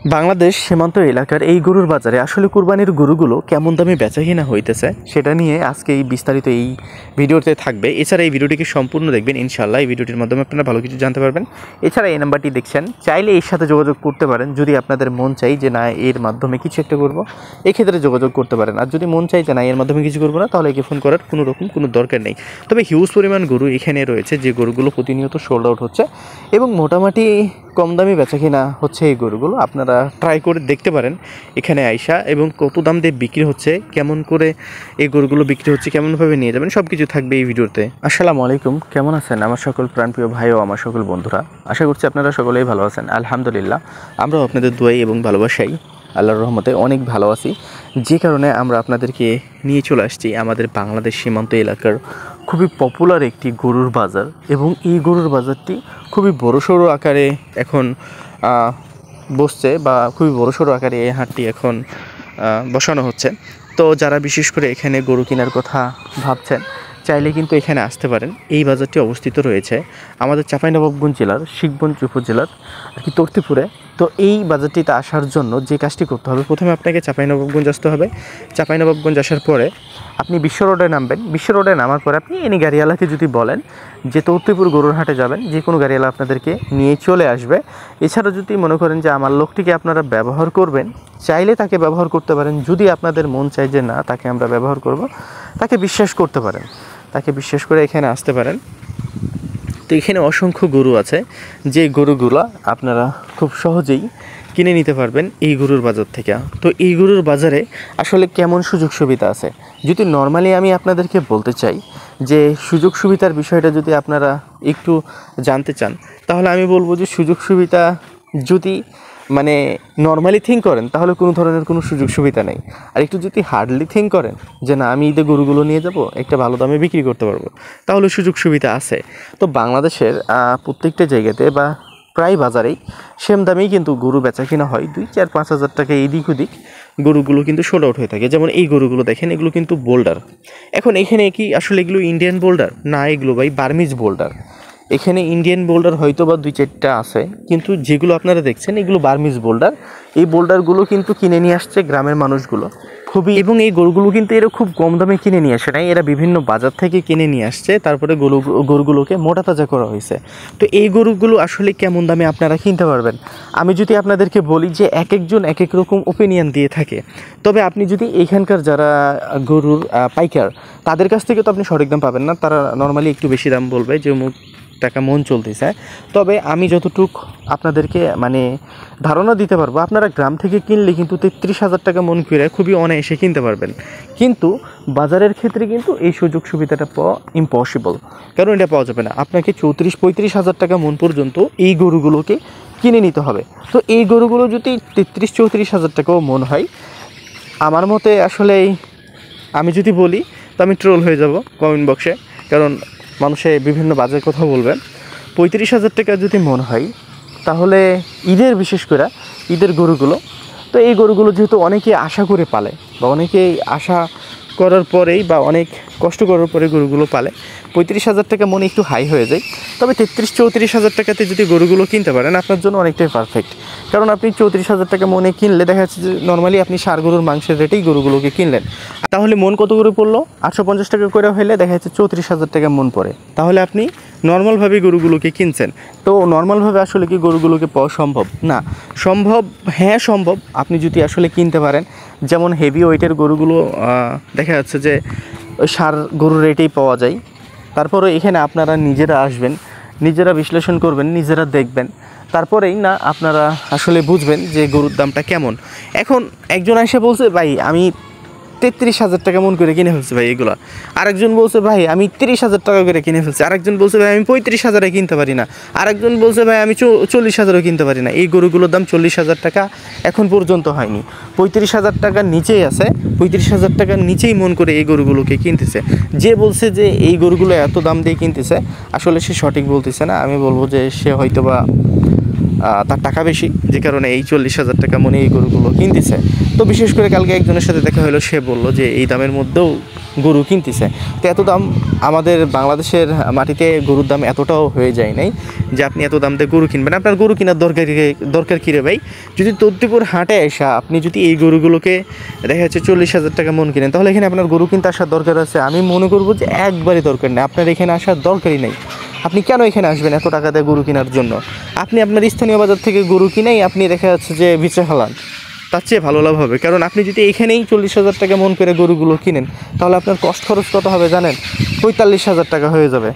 বাংলাদেশ সীমান্ত এলাকার এই গরুর বাজারে আসলে কুরবানির গরুগুলো কেমন দামে বেচাকেনা হইতেছে সেটা নিয়ে আজকে এই বিস্তারিত এই ভিডিওতে থাকবে। এছাড়া এই ভিডিওটিকে সম্পূর্ণ দেখবেন, ইনশাআল্লাহ এই ভিডিওটির মাধ্যমে আপনারা ভালো কিছু জানতে পারবেন। এছাড়া এই নাম্বারটি দেখছেন, চাইলে এর সাথে যোগাযোগ করতে পারেন। যদি আপনাদের মন চাই যে না এর মাধ্যমে কিছু একটা করবো, এক্ষেত্রে যোগাযোগ করতে পারেন। আর যদি মন চাই যে না এর মাধ্যমে কিছু করবো না, তাহলে একে ফোন করার কোনো দরকার নেই। তবে হিউজ পরিমাণ গরু এখানে রয়েছে, যে গরুগুলো প্রতিনিয়ত সোল্ড আউট হচ্ছে এবং মোটামুটি কম দামে বেচাকেনা হচ্ছে। এই গরুগুলো আপনারা ট্রাই করে দেখতে পারেন এখানে আইসা, এবং কত দাম দিয়ে বিক্রি হচ্ছে, কেমন করে এই গরুগুলো বিক্রি হচ্ছে, কেমনভাবে নিয়ে যাবেন, সব কিছু থাকবে এই ভিডিওতে। আসসালামু আলাইকুম, কেমন আছেন আমার সকল প্রাণপ্রিয় ভাই ও আমার সকল বন্ধুরা? আশা করছি আপনারা সকলেই ভালো আছেন। আলহামদুলিল্লাহ, আমরাও আপনাদের দোয়াই এবং ভালোবাসাই আল্লাহর রহমতে অনেক ভালো আছি। যে কারণে আমরা আপনাদেরকে নিয়ে চলে আসছি আমাদের বাংলাদেশ সীমান্ত এলাকার খুবই পপুলার একটি গরুর বাজার, এবং এই গরুর বাজারটি খুবই বড়সড় আকারে এখন বসছে, বা খুবই বড়সড় আকারে এই হাটটি এখন বসানো হচ্ছে। তো যারা বিশেষ করে এখানে গরু কেনার কথা ভাবছেন, চাইলে কিন্তু এখানে আসতে পারেন। এই বাজারটি অবস্থিত রয়েছে আমাদের চাঁপাইনবাবগঞ্জ জেলার শিখগঞ্জ উপজেলার তর্তিপুরে। তো এই বাজারটিতে আসার জন্য যে কাজটি করতে হবে, প্রথমে আপনাকে চাঁপাইনবাবগঞ্জ আসতে হবে। চাঁপাইনবাবগঞ্জ আসার পরে আপনি বিশ্ব রোডে নামবেন। বিশ্ব রোডে নামার পরে আপনি এনি গাড়িওয়ালাকে যদি বলেন যে তর্তিপুর গরুর হাটে যাবেন, যে কোনো গাড়িওয়ালা আপনাদেরকে নিয়ে চলে আসবে। এছাড়া যদি মনে করেন যে আমার লোকটিকে আপনারা ব্যবহার করবেন, চাইলে তাকে ব্যবহার করতে পারেন। যদি আপনাদের মন চায় যে না তাকে আমরা ব্যবহার করব, তাকে বিশ্বাস করতে পারেন, তাকে বিশ্বাস করে এখানে আসতে পারেন। তো এখানে অসংখ্য গরু আছে, যে গরুগুলো আপনারা খুব সহজেই কিনে নিতে পারবেন এই গরুর বাজার থেকে। তো এই গরুর বাজারে আসলে কেমন সুযোগ সুবিধা আছে, যদি নর্মালি আমি আপনাদেরকে বলতে চাই যে সুযোগ সুবিধার বিষয়টা যদি আপনারা একটু জানতে চান, তাহলে আমি বলবো যে সুযোগ সুবিধা যদি মানে নর্মালি থিঙ্ক করেন, তাহলে কোনো ধরনের কোনো সুযোগ সুবিধা নেই। আর একটু যদি হার্ডলি থিঙ্ক করেন যে না আমি ঈদে গরুগুলো নিয়ে যাব, একটা ভালো দামে বিক্রি করতে পারবো, তাহলে সুযোগ সুবিধা আছে। তো বাংলাদেশের প্রত্যেকটা জায়গাতে বা প্রায় বাজারেই সেম দামেই কিন্তু গরু বেচা কিনা হয়। 2-4-5 হাজার টাকা এদিক ওদিক গরুগুলো কিন্তু সোল্ড আউট হয়ে থাকে। যেমন এই গরুগুলো দেখেন, এগুলো কিন্তু বোল্ডার। এখন এখানে কি আসলে এগুলো ইন্ডিয়ান বোল্ডার না, এগুলো ভাই বার্মিজ বোল্ডার। এখানে ইন্ডিয়ান বোল্ডার হয়তো বা 2-4টা আছে, কিন্তু যেগুলো আপনারা দেখছেন এগুলো বার্মিজ বোল্ডার। এই বোল্ডারগুলো কিন্তু কিনে নিয়ে আসছে গ্রামের মানুষগুলো খুবই, এবং এই গরুগুলো কিন্তু এরা খুব কম দামে কিনে নিয়ে আসে নাই, এরা বিভিন্ন বাজার থেকে কিনে নিয়ে আসছে, তারপরে গরুগুলোকে মোটা তাজা করা হয়েছে। তো এই গরুগুলো আসলে কেমন দামে আপনারা কিনতে পারবেন, আমি যদি আপনাদেরকে বলি যে এক একজন এক এক রকম ওপিনিয়ন দিয়ে থাকে। তবে আপনি যদি এখানকার যারা গরুর পাইকার, তাদের কাছ থেকে তো আপনি সঠিক দাম পাবেন না, তারা নর্মালি একটু বেশি দাম বলবে যে অমুক টাকা মন চলতেছে। তবে আমি যতটুক আপনাদেরকে মানে ধারণা দিতে পারবো, আপনারা গ্রাম থেকে কিনলে কিন্তু 33,000 টাকা মন করে খুবই অনায়াসে কিনতে পারবেন। কিন্তু বাজারের ক্ষেত্রে কিন্তু এই সুযোগ সুবিধাটা পাওয়া ইম্পসিবল, কারণ এটা পাওয়া যাবে না। আপনাকে 34-35 হাজার টাকা মন পর্যন্ত এই গরুগুলোকে কিনে নিতে হবে। তো এই গরুগুলো যদি 33-34 হাজার টাকাও মন হয়, আমার মতে আসলে আমি যদি বলি তো আমি ট্রোল হয়ে যাব কমেন্ট বক্সে, কারণ মানুষে বিভিন্ন বাজে কথা বলবেন। 35,000 টাকা যদি মন হয়, তাহলে ঈদের বিশেষ করে ঈদের গরুগুলো, তো এই গরুগুলো যেহেতু অনেকে আশা করে পালে, বা অনেকেই আশা করার পরেই বা অনেক কষ্ট করার পরে গরুগুলো পালে, 35,000 টাকা মনে একটু হাই হয়ে যায়। তবে 33-34 হাজার টাকাতে যদি গরুগুলো কিনতে পারেন, আপনার জন্য অনেকটাই পারফেক্ট। কারণ আপনি 34,000 টাকা মনে কিনলে দেখা যাচ্ছে যে নর্মালি আপনি ষাঁড় গরুর মাংসের রেটেই গরুগুলোকে কিনলেন, তাহলে মন কত করে পড়লো? 850 টাকা করে হলে দেখা যাচ্ছে 34,000 টাকা মন পড়ে। তাহলে আপনি নর্মালভাবে গরুগুলোকে কিনছেন। তো নর্মালভাবে আসলে কি গরুগুলোকে পাওয়া সম্ভব না? সম্ভব, হ্যাঁ সম্ভব, আপনি যদি আসলে কিনতে পারেন। যেমন হেভি ওয়েটের গরুগুলো দেখা যাচ্ছে যে ওই ষাঁড় গরুর রেটেই পাওয়া যায়। তারপরে এখানে আপনারা নিজেরা আসবেন, নিজেরা বিশ্লেষণ করবেন, নিজেরা দেখবেন, তারপরেই না আপনারা আসলে বুঝবেন যে গরুর দামটা কেমন। এখন একজন এসে বলছে ভাই আমি 33,000 টাকা মন করে কিনে ফেলছি ভাই এগুলো, আরেকজন বলছে ভাই আমি 30,000 টাকা করে কিনে ফেলছি, আরেকজন বলছে ভাই আমি 35,000-এ কিনতে পারি না, আরেকজন বলছে ভাই আমি 40,000-এও কিনতে পারি না। এই গরুগুলোর দাম 40,000 টাকা এখন পর্যন্ত হয়নি, 35,000 টাকার নিচেই আছে। 35,000 টাকার নিচেই মন করে এই গরুগুলোকে কিনতেছে। যে বলছে যে এই গরুগুলো এত দাম দিয়ে কিনতেছে, আসলে সে সঠিক বলতেছে না। আমি বলবো যে সে হয়তো বা তার টাকা বেশি, যে কারণে এই 40,000 টাকা মনে এই গরুগুলো কিনতেছে। তো বিশেষ করে কালকে একজনের সাথে দেখা হলো, সে বলল যে এই দামের মধ্যেও গরু কিনতেছে। তো এত দাম আমাদের বাংলাদেশের মাটিতে গরুর দাম এতটাও হয়ে যায় নাই যে আপনি এত দাম দিয়ে গরু কিনবেন। আপনার গরু কেনার দরকার কী রে ভাই? যদি তদ্বিপুর হাটে আসা আপনি যদি এই গরুগুলোকে দেখা যাচ্ছে 40,000 টাকা মন কিনেন, তাহলে এখানে আপনার গরু কিনতে আসার দরকার আছে? আমি মনে করবো যে একবারই দরকার নেই, আপনার এখানে আসার দরকারই নেই। আপনি কেন এখানে আসবেন এত টাকা দিয়ে গরু কেনার জন্য? আপনি আপনার স্থানীয় বাজার থেকে গরু কিনেই আপনি দেখা যাচ্ছে যে বেচে ফেলান, তার চেয়ে ভালো লাভ হবে। কারণ আপনি যদি এখানেই 40,000 টাকা মন করে গরুগুলো কিনেন, তাহলে আপনার কষ্ট খরচ কত হবে জানেন? 45,000 টাকা হয়ে যাবে।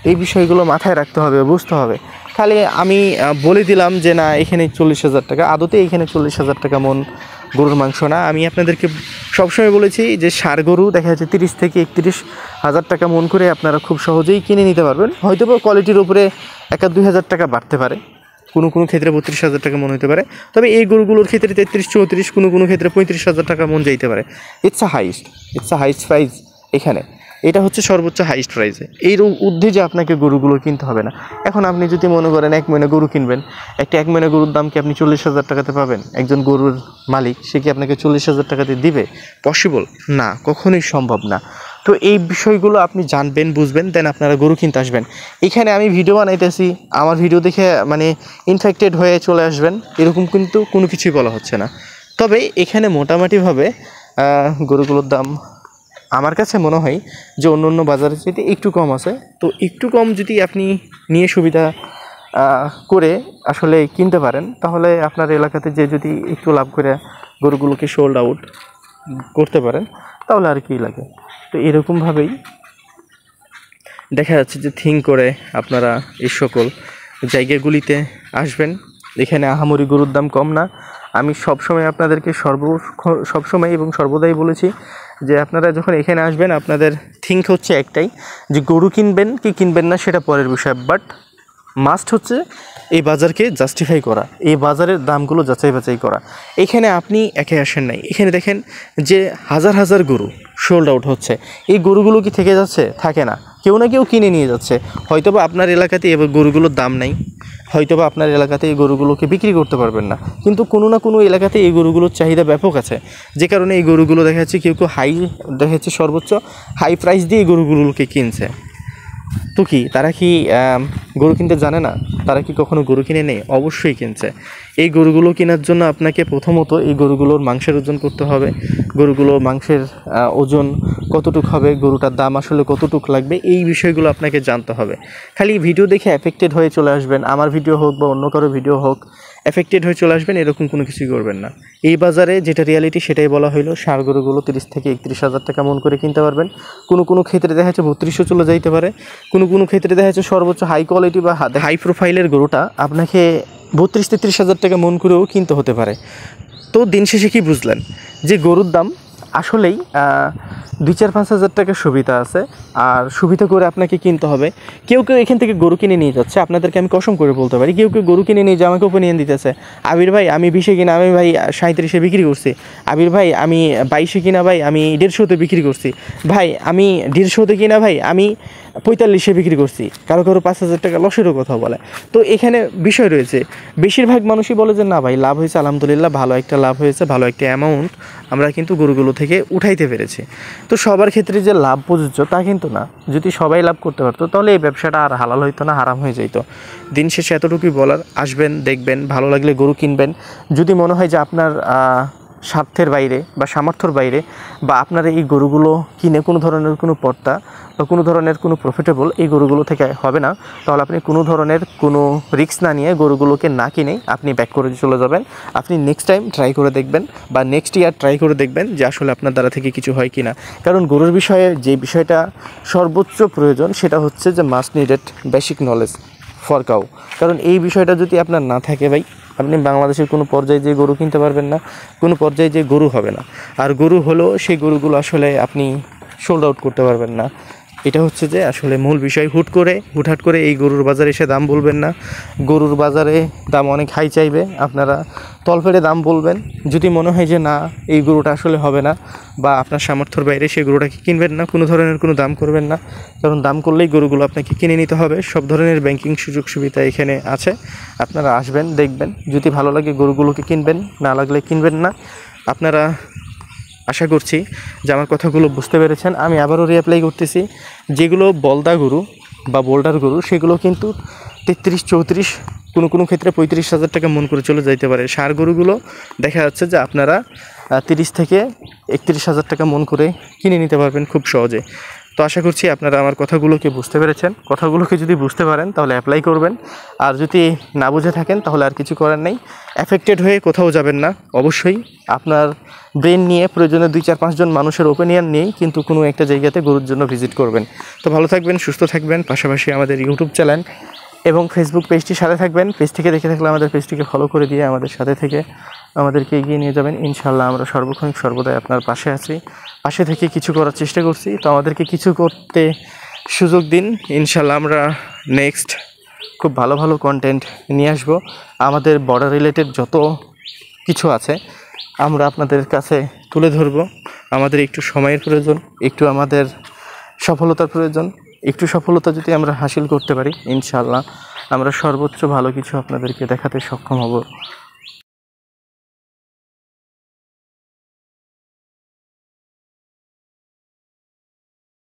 এই বিষয়গুলো মাথায় রাখতে হবে, বুঝতে হবে। খালি আমি বলে দিলাম যে না এখানে 40,000 টাকা, আদতে এখানে 40,000 টাকা মন গরুর মাংস না। আমি আপনাদেরকে সবসময় বলেছি যে ষাঁড় গরু দেখা যাচ্ছে 30 থেকে 31,000 টাকা মন করে আপনারা খুব সহজেই কিনে নিতে পারবেন। হয়তো বা কোয়ালিটির উপরে 1-2 হাজার টাকা বাড়তে পারে, কোনো ক্ষেত্রে 32,000 টাকা মন হতে পারে। তবে এই গরুগুলোর ক্ষেত্রে 33-34, কোনো ক্ষেত্রে 35,000 টাকা মন যাইতে পারে। ইটস আ হাইস্ট প্রাইস এখানে। এটা হচ্ছে সর্বোচ্চ হাইস্ট প্রাইসে। এই ঊর্ধ্বে যে আপনাকে গরুগুলো কিনতে হবে না। এখন আপনি যদি মনে করেন 1 মহিনা গরু কিনবেন, একটা 1 মহিনা গরুর দাম কি আপনি 40,000 টাকাতে পাবেন? একজন গরুর মালিক সে কি আপনাকে 40,000 টাকাতে দিবে? পসিবল না, কখনোই সম্ভব না। তো এই বিষয়গুলো আপনি জানবেন, বুঝবেন, দেন আপনারা গরু কিনতে আসবেন। এখানে আমি ভিডিও বানাইতেছি, আমার ভিডিও দেখে মানে ইনফেক্টেড হয়ে চলে আসবেন, এরকম কিন্তু কোনো কিছুই বলা হচ্ছে না। তবে এখানে মোটামুটিভাবে গরুগুলোর দাম আমার কাছে মনে হয় যে অন্য বাজারের চাইতে একটু কম আছে। তো একটু কম যদি আপনি নিয়ে সুবিধা করে আসলে কিনতে পারেন, তাহলে আপনার এলাকাতে যে যদি একটু লাভ করে গরুগুলোকে সোল্ড আউট করতে পারেন, তাহলে আর কি লাগে। তো এরকমভাবেই দেখা যাচ্ছে যে থিঙ্ক করে আপনারা এই সকল জায়গাগুলিতে আসবেন। এখানে আহামরি গরুর দাম কম না। আমি সবসময় আপনাদেরকে সবসময় এবং সর্বদাই বলেছি যে আপনারা যখন এখানে আসবেন আপনাদের থিঙ্ক হচ্ছে একটাই, যে গরু কিনবেন কি কিনবেন না সেটা পরের বিষয়, বাট মাস্ট হচ্ছে এই বাজারকে জাস্টিফাই করা, এই বাজারের দামগুলো যাচাই বাছাই করা। এখানে আপনি একে আসেন নাই, এখানে দেখেন যে হাজার হাজার গরু সোল্ড আউট হচ্ছে। এই গরুগুলো কি থেকে যাচ্ছে? থাকে না, কেউ না কেউ কিনে নিয়ে যাচ্ছে। হয়তোবা আপনার এলাকাতে এবার গরুগুলোর দাম নাই, হয়তোবা আপনার এলাকাতে এই গরুগুলোকে বিক্রি করতে পারবেন না, কিন্তু কোনো না কোনো এলাকাতে এই গরুগুলোর চাহিদা ব্যাপক আছে, যে কারণে এই গরুগুলো দেখা যাচ্ছে কেউ দেখা যাচ্ছে সর্বোচ্চ হাই প্রাইস দিয়ে এই গরুগুলোকে কিনছে। তো কি তারা কি গরু কিনতে জানে না? তারা কি কখনো গরু কিনে নেই? অবশ্যই কিনছে। এই গরুগুলো কেনার জন্য আপনাকে প্রথমত এই গরুগুলোর মাংসের ওজন করতে হবে। গরুগুলো মাংসের ওজন কতটুক হবে, গরুটার দাম আসলে কতটুক লাগবে, এই বিষয়গুলো আপনাকে জানতে হবে। খালি ভিডিও দেখে এফেক্টেড হয়ে চলে আসবেন, আমার ভিডিও হোক বা অন্য কারো ভিডিও হোক, এফেক্টেড হয়ে চলে আসবেন, এরকম কোনো কিছুই করবেন না। এই বাজারে যেটা রিয়ালিটি সেটাই বলা হইলো। ষাঁড় গরুগুলো 30 থেকে 31,000 টাকা মন করে কিনতে পারবেন। কোনো ক্ষেত্রে দেখা যাচ্ছে 3200 চলে যাইতে পারে। কোনো ক্ষেত্রে দেখা যাচ্ছে সর্বোচ্চ হাই কোয়ালিটি বা হাই প্রোফাইলের গরুটা আপনাকে 32-33,000 টাকা মন করেও কিনতে হতে পারে। তো দিন শেষে কি বুঝলেন? যে গরুর দাম আসলেই 2-4-5 হাজার টাকার সুবিধা আছে, আর সুবিধা করে আপনাকে কিনতে হবে। কেউ এখান থেকে গরু কিনে নিয়ে যাচ্ছে, আপনাদেরকে আমি কসম করে বলতে পারি, কেউ গরু কিনে নিয়ে যে আমাকে ওপিনিয়ন দিতেছে, আবির ভাই আমি 20-এ কিনা, আমি ভাই 37-এ বিক্রি করছি, আবির ভাই আমি 22-এ কিনা, ভাই আমি 150-তে বিক্রি করছি, ভাই আমি 150-তে কিনা, ভাই আমি 45-এ বিক্রি করছি, কারো 5,000 টাকা লসেরও কথা বলে। তো এখানে বিষয় রয়েছে, বেশিরভাগ মানুষই বলে যে না ভাই লাভ হয়েছে, আলহামদুলিল্লাহ ভালো একটা লাভ হয়েছে, ভালো একটা অ্যামাউন্ট আমরা কিন্তু গরুগুলো থেকে উঠাইতে পেরেছি। তো সবার ক্ষেত্রে যে লাভ প্রযোজ্য তা কিন্তু না। যদি সবাই লাভ করতে পারতো তাহলে এই ব্যবসাটা আর হালাল হইতো না, হারাম হয়ে যেত। দিন শেষে এতটুকুই বলার, আসবেন, দেখবেন, ভালো লাগলে গরু কিনবেন। যদি মনে হয় যে আপনার স্বার্থের বাইরে বা সামর্থ্যর বাইরে, বা আপনার এই গরুগুলো কিনে কোনো ধরনের কোনো পর্তা বা কোনো ধরনের কোনো প্রফিটেবল এই গরুগুলো থেকে হবে না, তাহলে আপনি কোনো ধরনের কোনো রিস্ক না নিয়ে গরুগুলোকে না কিনে আপনি ব্যাক করে চলে যাবেন। আপনি নেক্সট টাইম ট্রাই করে দেখবেন বা নেক্সট ইয়ার ট্রাই করে দেখবেন যে আসলে আপনার দ্বারা থেকে কিছু হয় কি না। কারণ গরুর বিষয়ে যে বিষয়টা সর্বোচ্চ প্রয়োজন সেটা হচ্ছে যে must needed basic knowledge for cow. কারণ এই বিষয়টা যদি আপনার না থাকে ভাই, আপনি বাংলাদেশের কোনো পর্যায়ে যে গরু কিনতে পারবেন না, কোনো পর্যায়ে যে গরু হবে না। আর গরু হলেও সেই গরুগুলো আসলে আপনি সোল্ড আউট করতে পারবেন না। এটা হচ্ছে যে আসলে মূল বিষয়। হুটহাট করে এই গরুর বাজারে এসে দাম বলবেন না। গরুর বাজারে দাম অনেক হাই চাইবে, আপনারা তলপেড়ে দাম বলবেন। যদি মনে হয় যে না এই গরুটা আসলে হবে না বা আপনার সামর্থ্যের বাইরে, সেই গরুটাকে কিনবেন না, কোনো ধরনের কোনো দাম করবেন না। কারণ দাম করলেই গরুগুলো আপনাকে কিনে নিতে হবে। সব ধরনের ব্যাংকিং সুযোগ সুবিধা এখানে আছে। আপনারা আসবেন, দেখবেন, যদি ভালো লাগে গরুগুলোকে কিনবেন, না লাগলে কিনবেন না। আপনারা আশা করছি যে আমার কথাগুলো বুঝতে পেরেছেন। আমি আবারও রিঅ্যাপ্লাই করতেছি, যেগুলো বলদা গরু বা বোল্ডার গরু সেগুলো কিন্তু 33-34, কোনো ক্ষেত্রে 35,000 টাকা মন করে চলে যাইতে পারে। ষাঁড় গরুগুলো দেখা যাচ্ছে যে আপনারা 30 থেকে 31,000 টাকা মন করে কিনে নিতে পারবেন খুব সহজে। তো আশা করছি আপনারা আমার কথাগুলোকে বুঝতে পেরেছেন। কথাগুলোকে যদি বুঝতে পারেন তাহলে অ্যাপ্লাই করবেন, আর যদি না বুঝে থাকেন তাহলে আর কিছু করার নেই। অ্যাফেক্টেড হয়ে কোথাও যাবেন না, অবশ্যই আপনার ব্রেন নিয়ে প্রয়োজনে 2-4-5 জন মানুষের ওপিনিয়ন নিয়েই কিন্তু কোনো একটা জায়গাতে গরুর জন্য ভিজিট করবেন। তো ভালো থাকবেন, সুস্থ থাকবেন, পাশাপাশি আমাদের ইউটিউব চ্যানেল এবং ফেসবুক পেজটির সাথে থাকবেন। পেজ থেকে দেখে থাকলে আমাদের পেজটিকে ফলো করে দিয়ে আমাদের সাথে থেকে আমাদেরকে এগিয়ে নিয়ে যাবেন। ইনশাআল্লাহ আমরা সর্বক্ষণিক সর্বদাই আপনার পাশে আছি, পাশে থেকে কিছু করার চেষ্টা করছি। তো আমাদেরকে কিছু করতে সুযোগ দিন, ইনশাআল্লাহ আমরা নেক্সট খুব ভালো ভালো কন্টেন্ট নিয়ে আসবো। আমাদের বর্ডার রিলেটেড যত কিছু আছে আমরা আপনাদের কাছে তুলে ধরবো। আমাদের একটু সময়ের প্রয়োজন, একটু আমাদের সফলতার প্রয়োজন। একটু সফলতা যদি আমরা হাসিল করতে পারি, ইনশাআল্লাহ আমরা সর্বোচ্চ ভালো কিছু আপনাদেরকে দেখাতে সক্ষম হব।